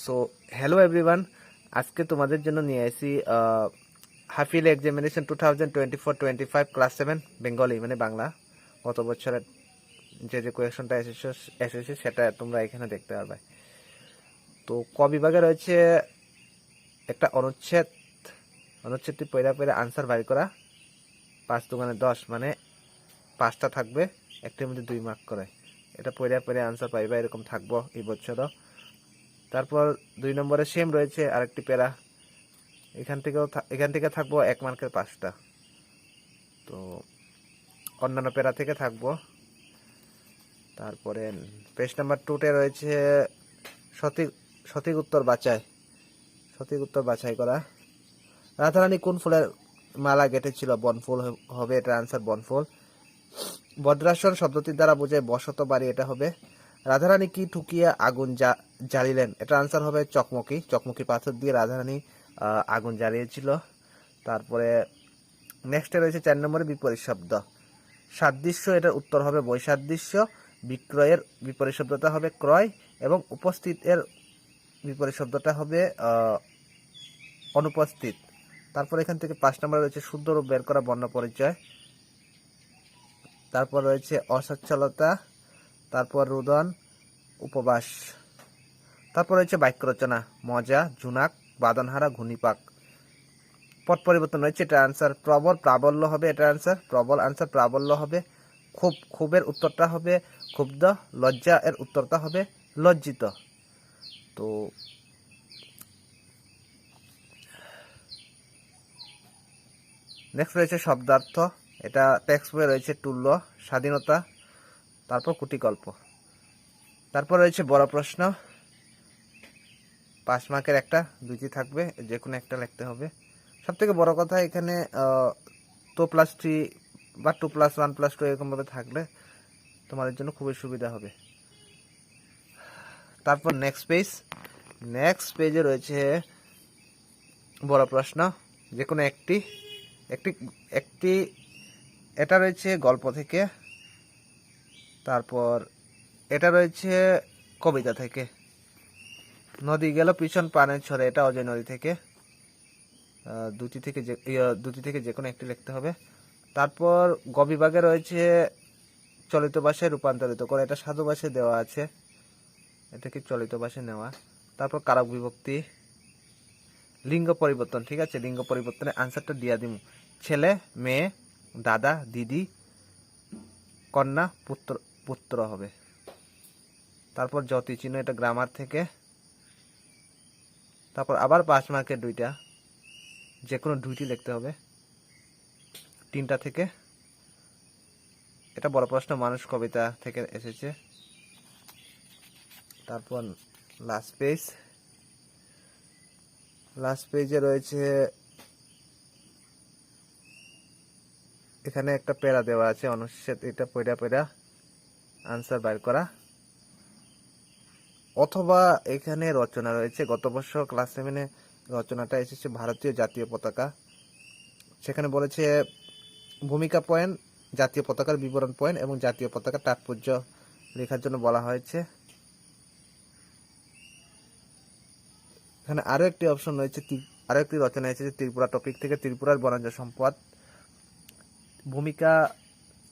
So hello everyone, আজকে তোমাদের জন্য নিয়ে আসি হাফিল এক্সামিনেশন 2024-25 ক্লাস 7 বেঙ্গলি মানে বাংলা। গত বছরের যে কোয়েশনটা এসেছে সেটা তোমরা এখানে দেখতে পারবে। তো ক বিভাগে রয়েছে একটা অনুচ্ছেদটি পড়ে আনসার বাড়ি করা, 5 দুগুণে 10 মানে 5টা থাকবে, একটির মধ্যে 2 মার্ক করে। এটা পড়ে আনসার পাইবা, এরকম থাকবো এই বছরও। তারপর 2 নম্বরে সেম রয়েছে আরেকটি প্যারা, এখান থেকে থাকবো 1 মার্কের 5টা। তো অন্যান্য প্যারা থেকে থাকবো। তারপরে পেজ নাম্বার 2-তে রয়েছে সঠিক উত্তর বাছাই করা। রাধারানী কোন ফুলের মালা গেঁথেছিল? বনফুল হবে, এটা আনসার বনফুল। ভদ্রাসন শব্দটির দ্বারা বোঝায় বসত বাড়ি, এটা হবে। রাধারানী কি ঠুকিয়ে আগুন জ্বালিলেন? এটা আনসার হবে চকমকি পাথর দিয়ে রাধারানী আগুন জ্বালিয়েছিল। তারপরে নেক্সটে রয়েছে 4 নম্বরে বিপরীত শব্দ। সাদৃশ্য, এটার উত্তর হবে বৈসাদৃশ্য। বিক্রয়ের বিপরীত শব্দটা হবে ক্রয় এবং উপস্থিতের বিপরীত শব্দটা হবে অনুপস্থিত। তারপর এখান থেকে 5 নম্বরে রয়েছে শুদ্ধ রূপ বের করা বর্ণ পরিচয়। তারপর রয়েছে অসচ্ছলতা, তারপর রুদন, উপবাস। তারপর রয়েছে বাক্য রচনা, মজা, জুনাক, বাদনহারা, ঘূর্ণিপাক। পদ পরিবর্তন রয়েছে, এটা আনসার প্রবল, প্রাবল্য হবে, এটা আনসার প্রবল, আনসার প্রাবল্য হবে। ক্ষোভের উত্তরটা হবে ক্ষুব্ধ, লজ্জা এর উত্তরটা হবে লজ্জিত। তো নেক্সট রয়েছে শব্দার্থ, এটা টেক্সট বইয়ে রয়েছে তুল্য, স্বাধীনতা, তারপর কুটিকল্প। তারপর রয়েছে বড় প্রশ্ন, 5 মার্কের একটা, 2টি থাকবে, যে কোনো একটা লিখতে হবে। সব থেকে বড় কথা এখানে 2+3 বা 2+1+2 এরকমভাবে থাকলে তোমাদের জন্য খুবই সুবিধা হবে। তারপর নেক্সট পেজে রয়েছে বড় প্রশ্ন, যে কোনো একটি, এটা রয়েছে গল্প থেকে। তারপর এটা রয়েছে কবিতা থেকে। নদী গেল পিছন পানের ছড়ে, এটা অজয় নদী থেকে। দুটি থেকে যে কোনো একটি লিখতে হবে। তারপর গ বিভাগে রয়েছে চলিত ভাষায় রূপান্তরিত করে, এটা সাধু ভাষায় দেওয়া আছে, এটাকে চলিত ভাষায় নেওয়া। তারপর কারক বিভক্তি, লিঙ্গ পরিবর্তন, ঠিক আছে, লিঙ্গ পরিবর্তনের আনসারটা দিয়া দিমু। ছেলে, মেয়ে, দাদা, দিদি, কন্যা, পুত্র হবে। তারপর জ্যোতি চিহ্ন, এটা গ্রামার থেকে। তারপর আবার 5 মার্কের 2টা, যে কোনো 2টি লিখতে হবে 3টা থেকে। এটা বড় প্রশ্ন, মানুষ কবিতা থেকে এসেছে। তারপর লাস্ট পেজে রয়েছে, এখানে একটা প্যারা দেওয়া আছে অনুচ্ছেদ, এটা পড়া আনসার বাইর করা। অথবা এখানে রচনা রয়েছে, গত বছর ক্লাস 7-এ রচনাটা এসেছে ভারতীয় জাতীয় পতাকা। সেখানে বলেছে ভূমিকা পয়েন্ট, জাতীয় পতাকার বিবরণ পয়েন্ট এবং জাতীয় পতাকার তাৎপর্য লেখার জন্য বলা হয়েছে। এখানে আরো একটি অপশন রয়েছে, আরো একটি রচনা এসেছে ত্রিপুরা টপিক থেকে, ত্রিপুরার বনজ সম্পদ। ভূমিকা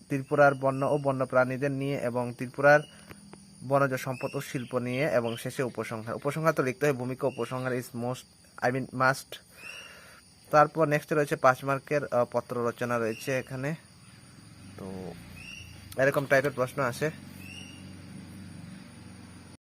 ত্রিপুরার বন্য ও বন্যপ্রাণীদের নিয়ে এবং ত্রিপুরার বনজ সম্পদ ও শিল্প নিয়ে, এবং শেষে উপসংহার তো লিখতে হয়, ভূমিকা উপসংহার ইজ মাস্ট। তারপর নেক্সট রয়েছে 5 মার্কের পত্র রচনা রয়েছে এখানে। তো এরকম টাইপের প্রশ্ন আসে।